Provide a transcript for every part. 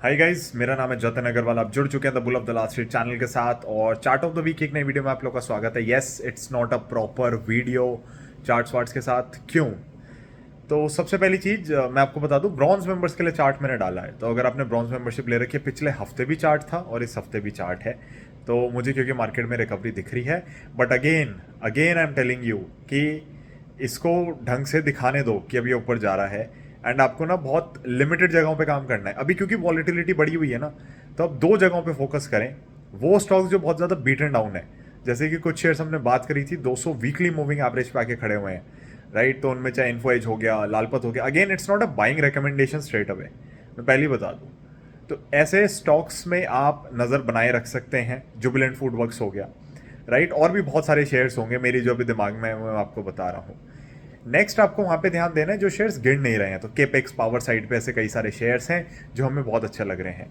Hi guys, मेरा नाम है जतन अग्रवाल। आप जुड़ चुके हैं the bull of the last street channel के साथ और चार्ट ऑफ द वीक की एक नई वीडियो में आप लोग का स्वागत है। Yes, it's not a proper video charts वार्ट्स के साथ। क्यों? तो सबसे पहली चीज मैं आपको बता दूं, ब्रॉन्ज मेंबर्स के लिए चार्ट मैंने डाला है। तो अगर आपने ब्रॉन्ज मेंबरशिप ले रखी है, पिछले हफ्ते भी चार्ट था और इस हफ्ते भी चार्ट है। तो मुझे क्योंकि मार्केट में रिकवरी दिख रही है, but again again I am telling you कि इसको ढंग से दिखाने दो कि अभी ऊपर जा रहा है। एंड आपको ना बहुत लिमिटेड जगहों पे काम करना है अभी, क्योंकि वॉलिटिलिटी बढ़ी हुई है ना। तो आप दो जगहों पे फोकस करें, वो स्टॉक्स जो बहुत ज़्यादा बीट एंड डाउन है। जैसे कि कुछ शेयर्स हमने बात करी थी 200 वीकली मूविंग एवरेज पे आके खड़े हुए हैं, राइट। तो उनमें चाहे इन्फो एज हो गया, लालपत हो गया। Again it's not a buying recommendation straight away, मैं पहले ही बता दूं। तो ऐसे स्टॉक्स में आप नज़र बनाए रख सकते हैं। जुबिलेंट फूड वर्क्स हो गया, राइट। और भी बहुत सारे शेयर्स होंगे मेरी जो अभी दिमाग में है वो मैं आपको बता रहा हूँ। नेक्स्ट आपको वहां पे ध्यान देना है जो शेयर्स गिर नहीं रहे हैं। तो केपेक्स पावर साइड पे ऐसे कई सारे शेयर्स हैं जो हमें बहुत अच्छे लग रहे हैं।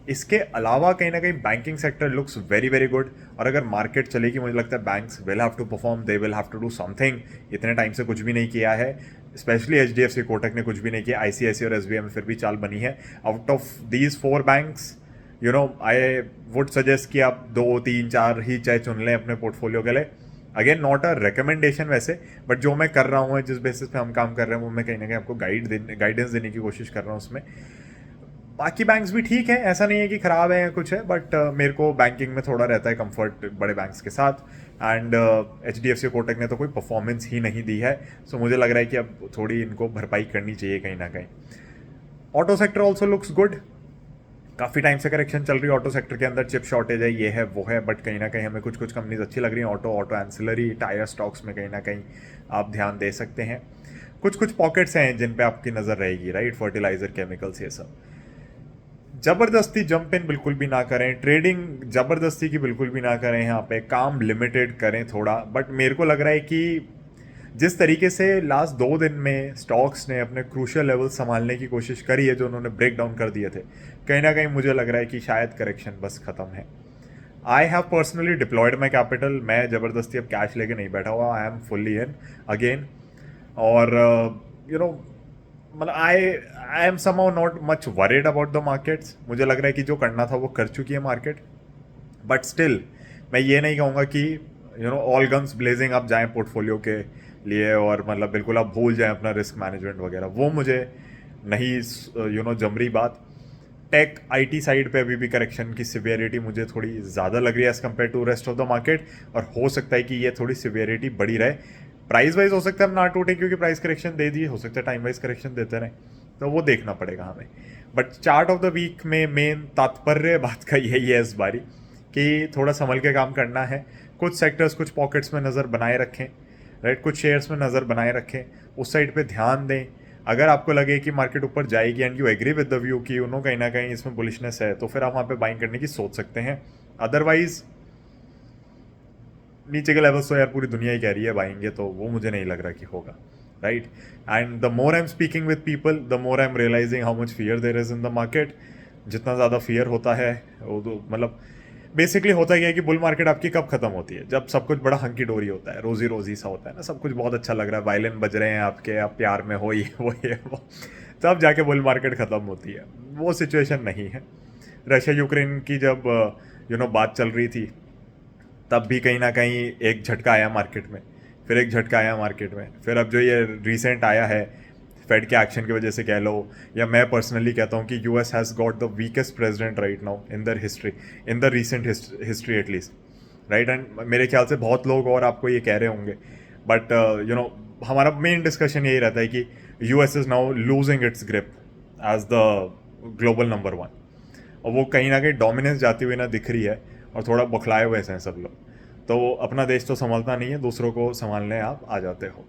इसके अलावा कहीं ना कहीं banking sector looks very very good. और अगर मार्केट चलेगी, मुझे लगता है banks will have to perform, they will have to do something. इतने टाइम से कुछ भी नहीं किया है, स्पेशली HDFC कोटक ने कुछ भी नहीं किया। ICICI और SBI में फिर भी चाल बनी है। Out of these 4 banks, I would suggest कि आप 2 3 4 ही चाहे चुन लें अपने पोर्टफोलियो के लिए। अगेन नॉट अ रिकमेंडेशन वैसे, बट जो मैं कर रहा हूँ, जिस बेसिस पे हम काम कर रहे हैं, वो मैं कहीं ना कहीं आपको गाइडेंस देने की कोशिश कर रहा हूँ उसमें। बाकी बैंक्स भी ठीक है, ऐसा नहीं है कि खराब है या कुछ है, बट मेरे को बैंकिंग में थोड़ा रहता है कंफर्ट बड़े बैंक्स के साथ। एंड HDFC कोटक ने तो कोई परफॉर्मेंस ही नहीं दी है। सो मुझे लग रहा है कि अब थोड़ी इनको भरपाई करनी चाहिए कहीं ना कहीं। Auto sector also looks good. काफ़ी टाइम से करेक्शन चल रही है ऑटो सेक्टर के अंदर, चिप शॉर्टेज है, ये है वो है, बट कहीं ना कहीं हमें कुछ कुछ कंपनीज अच्छी लग रही हैं। Auto auto ancillary tyre stocks में कहीं ना कहीं आप ध्यान दे सकते हैं। कुछ कुछ पॉकेट्स हैं जिन पे आपकी नज़र रहेगी, राइट। फर्टिलाइजर, केमिकल्स, ये सब। जबरदस्ती जंप इन बिल्कुल भी ना करें, ट्रेडिंग जबरदस्ती की बिल्कुल भी ना करें। यहाँ पे काम लिमिटेड करें थोड़ा। बट मेरे को लग रहा है कि जिस तरीके से लास्ट 2 दिन में स्टॉक्स ने अपने क्रूशियल लेवल संभालने की कोशिश करी है, जो उन्होंने ब्रेक डाउन कर दिए थे, कहीं ना कहीं मुझे लग रहा है कि शायद करेक्शन बस खत्म है। I have personally deployed my capital. मैं जबरदस्ती अब कैश लेके नहीं बैठा हुआ, I am fully in again. और यू नो मतलब I am somehow not much worried about the markets. मुझे लग रहा है कि जो करना था वो कर चुकी है मार्केट। बट स्टिल मैं ये नहीं कहूँगा कि ऑल गन्स ब्लेजिंग आप जाएं पोर्टफोलियो के लिए और मतलब बिल्कुल आप भूल जाएं अपना रिस्क मैनेजमेंट वगैरह। वो मुझे नहीं जम रही बात। टेक IT साइड पे अभी भी करेक्शन की सिवियरिटी मुझे थोड़ी ज़्यादा लग रही है as compare to rest of the market. और हो सकता है कि ये थोड़ी सिवियरिटी बढ़ी रहे। प्राइस वाइज हो सकता है हम ना टूटें, क्योंकि प्राइस करेक्शन दे दिए, हो सकता है टाइम वाइज करेक्शन देते रहें। तो वो देखना पड़ेगा हमें। But chart of the week में मेन तात्पर्य बात का यही है इस बारी कि थोड़ा संभल के काम करना है। कुछ सेक्टर्स, कुछ पॉकेट्स में नज़र बनाए रखें, राइट। कुछ शेयर्स में नज़र बनाए रखें, उस साइड पे ध्यान दें। अगर आपको लगे कि मार्केट ऊपर जाएगी and you agree with the view कि कहीं ना कहीं इसमें बुलिशनेस है, तो फिर आप वहाँ पे बाइंग करने की सोच सकते हैं। अदरवाइज नीचे के लेवल्स तो यार पूरी दुनिया ही कह रही है बाइंगे, तो वो मुझे नहीं लग रहा कि होगा, right. And the more I am speaking with people, the more I am realising how much fear there is in the market. जितना ज़्यादा फियर होता है वो तो मतलब बेसिकली होता क्या है कि बुल मार्केट आपकी कब खत्म होती है? जब सब कुछ बड़ा हंकी डोरी होता है, रोजी रोजी सा होता है ना, सब कुछ बहुत अच्छा लग रहा है, वायलिन बज रहे हैं आपके, आप प्यार में हो, ये वो। तब जाके बुल मार्केट खत्म होती है। वो सिचुएशन नहीं है। रशिया यूक्रेन की जब बात चल रही थी, तब भी कहीं ना कहीं एक झटका आया मार्केट में, फिर एक झटका आया मार्केट में, फिर अब जो ये रिसेंट आया है फेड के एक्शन की वजह से कह लो, या मैं पर्सनली कहता हूँ कि US has got the weakest president right now in the history, in the recent history at least, right. And मेरे ख्याल से बहुत लोग और आपको ये कह रहे होंगे। बट हमारा मेन डिस्कशन यही रहता है कि US is now losing its grip as the global number 1। और वो कहीं ना कहीं डोमिनेंस जाती हुई ना दिख रही है, और थोड़ा बौखलाए हुए हैं सब लोग। तो अपना देश तो संभालता नहीं है, दूसरों को संभालने आप आ जाते हो।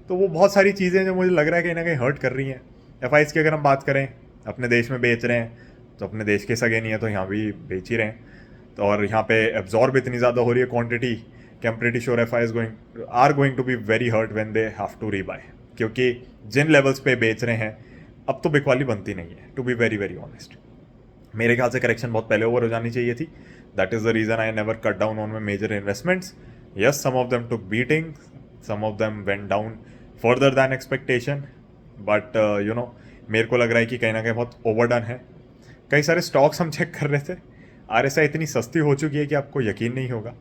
तो वो बहुत सारी चीज़ें जो मुझे लग रहा है कहीं ना कहीं हर्ट कर रही हैं। FIs की अगर हम बात करें, अपने देश में बेच रहे हैं, तो अपने देश के सगे नहीं है तो यहाँ भी बेच ही रहे हैं। तो और यहाँ पे एब्जॉर्ब इतनी ज़्यादा हो रही है क्वांटिटी कि I am pretty sure FIs going to be very hurt when they have to rebuy. क्योंकि जिन लेवल्स पे बेच रहे हैं, अब तो बिकवाली बनती नहीं है, to be very very honest. मेरे ख्याल से करेक्शन बहुत पहले ओवर हो जानी चाहिए थी। That is the reason I never cut down on my major investments. Yes, some of them took beating, some of them went down further than expectation, but मेरे को लग रहा है कि कहीं ना कहीं बहुत ओवरडन है। कई सारे स्टॉक्स हम चेक कर रहे थे, RSI इतनी सस्ती हो चुकी है कि आपको यकीन नहीं होगा।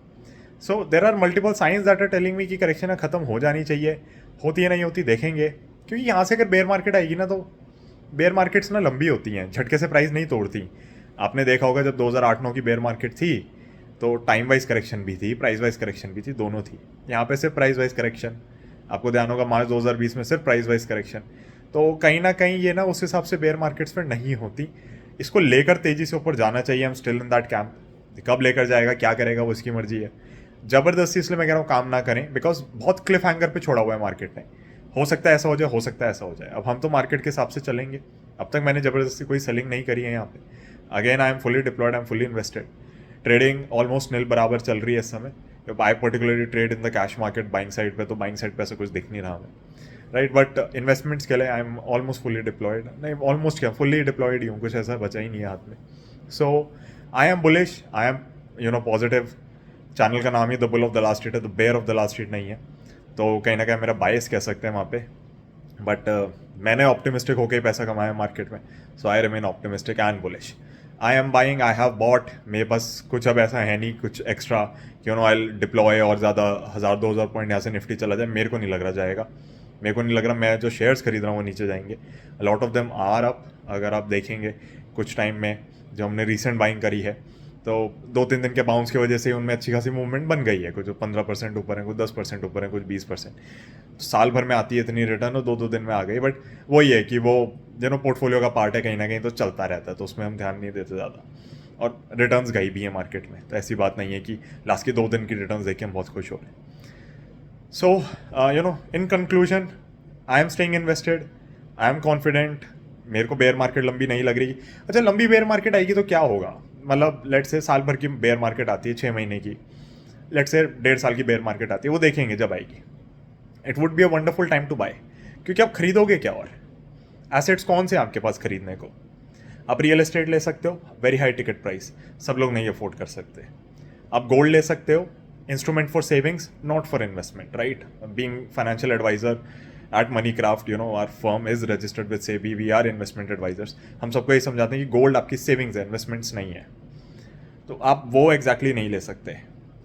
So there are multiple signs that are telling me कि करेक्शन ख़त्म हो जानी चाहिए। होती है नहीं होती देखेंगे, क्योंकि यहाँ से अगर बेयर मार्केट आएगी ना, तो बेयर मार्केट्स ना लंबी होती हैं, झटके से प्राइस नहीं तोड़ती। आपने देखा होगा जब 2008-9 की बेयर मार्केट थी तो टाइम वाइज करेक्शन भी थी, प्राइस वाइज करेक्शन भी थी, दोनों थी। यहाँ पे सिर्फ प्राइस वाइज करेक्शन, आपको ध्यान होगा मार्च 2020 में सिर्फ प्राइस वाइज करेक्शन। तो कहीं ना कहीं ये ना उस हिसाब से बेयर मार्केट्स पर नहीं होती। इसको लेकर तेज़ी से ऊपर जाना चाहिए। हम स्टिल इन दैट कैंप। कब लेकर जाएगा, क्या करेगा, वो इसकी मर्जी है। ज़बरदस्ती इसलिए मैं कह रहा हूँ काम ना करें, बिकॉज बहुत क्लिफ हैंगर पे छोड़ा हुआ है मार्केट ने। हो सकता है ऐसा हो जाए, हो सकता है ऐसा हो जाए। अब हम तो मार्केट के हिसाब से चलेंगे। अब तक मैंने ज़बरदस्ती कोई सेलिंग नहीं करी है यहाँ पे। Again I am fully deployed, I am fully invested. Trading almost nil बराबर चल रही है इस समय। By particularly trade in the cash market buying side पे, तो बाइंग साइड पे ऐसा कुछ दिख नहीं रहा हमें, राइट। बट इन्वेस्टमेंट्स के लिए I am almost fully deployed, नहीं ऑलमोस्ट क्या, फुल्ली डिप्लॉयड ही हूँ, कुछ ऐसा बचा ही नहीं है हाथ में। So I am bullish, I am positive. Channel का नाम ही the bull of the last street है, the bear of the last street नहीं है। तो कहीं ना कहीं मेरा बायस कह सकते हैं वहाँ पे। बट मैंने ऑप्टिमिस्टिक होकर ही पैसा कमाया मार्केट में। So I remain optimistic and bullish. I am buying, I have bought. मेरे पास कुछ अब ऐसा है नहीं कुछ एक्स्ट्रा कि आई डिप्लॉय और ज़्यादा 1000-2000 पॉइंट यहाँ से निफ्टी चला जाए। मेरे को नहीं लग रहा जाएगा। मेरे को नहीं लग रहा मैं जो शेयर्स खरीद रहा हूँ वो नीचे जाएंगे। Lot of them are up. अगर आप देखेंगे कुछ टाइम में जो हमने रिसेंट बाइंग करी है, तो 2-3 दिन के बाउंस की वजह से उनमें अच्छी खासी मूवमेंट बन गई है। कुछ 15% ऊपर है, कुछ 10% ऊपर है, कुछ 20%। तो साल भर में आती है इतनी रिटर्न और 2-2 दिन में आ गई। बट वही है कि वो पोर्टफोलियो का पार्ट है, कहीं ना कहीं तो चलता रहता है, तो उसमें हम ध्यान नहीं देते ज़्यादा। और रिटर्न्स गई भी है मार्केट में, तो ऐसी बात नहीं है कि लास्ट के 2 दिन की रिटर्न्स देख के हम बहुत खुश हो रहे हैं। So in conclusion, I am staying invested, I am confident. मेरे को बेयर मार्केट लंबी नहीं लग रही। अच्छा, लंबी बेयर मार्केट आएगी तो क्या होगा? मतलब लेट से साल भर की बेयर मार्केट आती है, 6 महीने की, लेट से 1.5 साल की बेयर मार्केट आती है, वो देखेंगे जब आएगी। It would be a wonderful time to buy, क्योंकि आप खरीदोगे क्या? और एसेट्स कौन से आपके पास खरीदने को? आप रियल एस्टेट ले सकते हो, वेरी हाई टिकट प्राइस, सब लोग नहीं अफोर्ड कर सकते। आप गोल्ड ले सकते हो, instrument for savings, not for investment, right. Being financial adviser at moneycraft, our firm is registered with SEBI, we are investment advisers. हम सबको ये समझाते हैं कि गोल्ड आपकी सेविंग्स है, इन्वेस्टमेंट्स नहीं है। तो आप वो एग्जैक्टली नहीं ले सकते।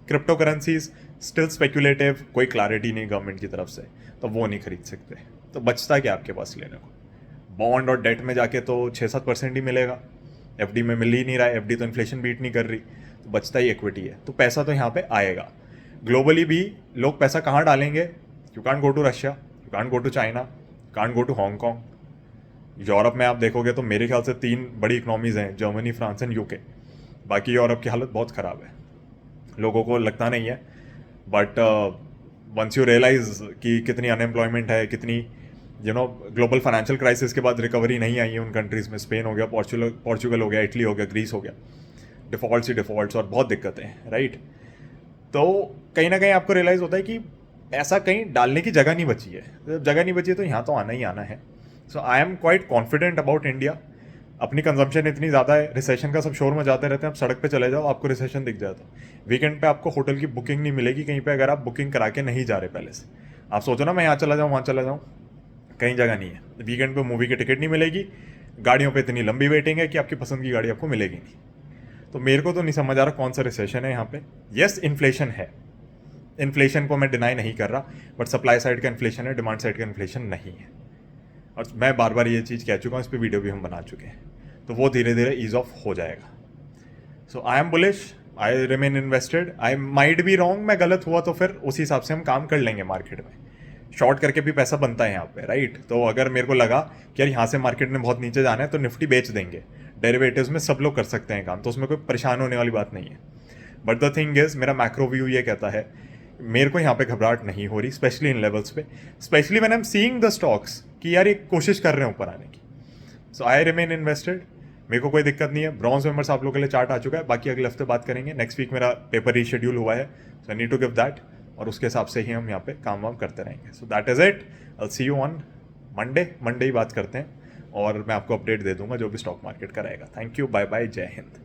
क्रिप्टो करेंसीज स्टिल स्पेक्यूलेटिव, कोई क्लैरिटी नहीं गवर्नमेंट की तरफ से, तो वो नहीं खरीद सकते। तो बचता क्या आपके पास लेने को? बॉन्ड और डेट में जाके तो 6-7% ही मिलेगा, FD में मिल ही नहीं रहा है, FD तो इन्फ्लेशन बीट नहीं कर रही, तो बचता ही इक्विटी है। तो पैसा तो यहाँ पे आएगा। ग्लोबली भी लोग पैसा कहाँ डालेंगे? You can't go to Russia, you can't go to China, you can't go to Hong Kong. Europe में आप देखोगे तो मेरे ख्याल से 3 बड़ी इकनॉमीज़ हैं, जर्मनी, फ्रांस एंड UK। बाकी यूरोप की हालत बहुत ख़राब है, लोगों को लगता नहीं है। बट वंस यू रियलाइज कि कितनी अनएम्प्लॉयमेंट है, कितनी ग्लोबल फाइनेंशियल क्राइसिस के बाद रिकवरी नहीं आई है उन कंट्रीज़ में, स्पेन हो गया, पोर्चुगल हो गया, इटली हो गया, ग्रीस हो गया, डिफ़ॉल्ट्स ही डिफ़ॉल्ट्स और बहुत दिक्कतें हैं, राइट। तो कहीं ना कहीं आपको रियलाइज़ होता है कि ऐसा कहीं डालने की जगह नहीं बची है। जब जगह नहीं बची है तो यहाँ तो आना ही आना है। So I am quite confident about India. अपनी कंजम्पशन इतनी ज़्यादा है, रिसेशन का सब शोर मचाते रहते हैं। आप सड़क पे चले जाओ, आपको रिसेशन दिख जाता है। वीकेंड पे आपको होटल की बुकिंग नहीं मिलेगी कहीं पे, अगर आप बुकिंग करा के नहीं जा रहे पहले से। आप सोचो ना, मैं यहाँ चला जाऊँ, वहाँ चला जाऊँ, कहीं जगह नहीं है। वीकेंड पे मूवी की टिकट नहीं मिलेगी, गाड़ियों पे इतनी लंबी वेटिंग है कि आपकी पसंद की गाड़ी आपको मिलेगी नहीं। तो मेरे को तो नहीं समझ आ रहा कौन सा रिसेशन है यहाँ पे। येस, इन्फ्लेशन है, इन्फ्लेशन को मैं डिनाई नहीं कर रहा, बट सप्लाई साइड का इन्फ्लेशन है, डिमांड साइड का इन्फ्लेशन नहीं है। और मैं बार बार ये चीज़ कह चुका हूँ, इस पर वीडियो भी हम बना चुके हैं। तो वो धीरे धीरे ईज ऑफ हो जाएगा। So I am bullish, I remain invested. I might be wrong, मैं गलत हुआ तो फिर उस हिसाब से हम काम कर लेंगे मार्केट में। शॉर्ट करके भी पैसा बनता है यहाँ पे, राइट। तो अगर मेरे को लगा कि यार यहाँ से मार्केट में बहुत नीचे जाना है तो निफ्टी बेच देंगे। डेरिवेटिव्स में सब लोग कर सकते हैं काम, तो उसमें कोई परेशान होने वाली बात नहीं है। बट द थिंग इज, मेरा मैक्रो व्यू ये कहता है, मेरे को यहाँ पे घबराहट नहीं हो रही, स्पेशली इन लेवल्स पे। Specially when I am seeing the stocks कि यार ये कोशिश कर रहे हैं ऊपर आने की। सो आई रिमेन इन्वेस्टेड, मेरे को कोई दिक्कत नहीं है। ब्रॉन्ज मेंबर्स आप लोगों के लिए चार्ट आ चुका है, बाकी अगले हफ्ते बात करेंगे। नेक्स्ट वीक मेरा पेपर रीशेड्यूल हुआ है, so I need to give that, और उसके हिसाब से ही हम यहाँ पे काम वाम करते रहेंगे। So that is it, I see you on Monday ही बात करते हैं, और मैं आपको अपडेट दे दूंगा जो भी स्टॉक मार्केट का रहेगा। थैंक यू, बाय बाय, जय हिंद।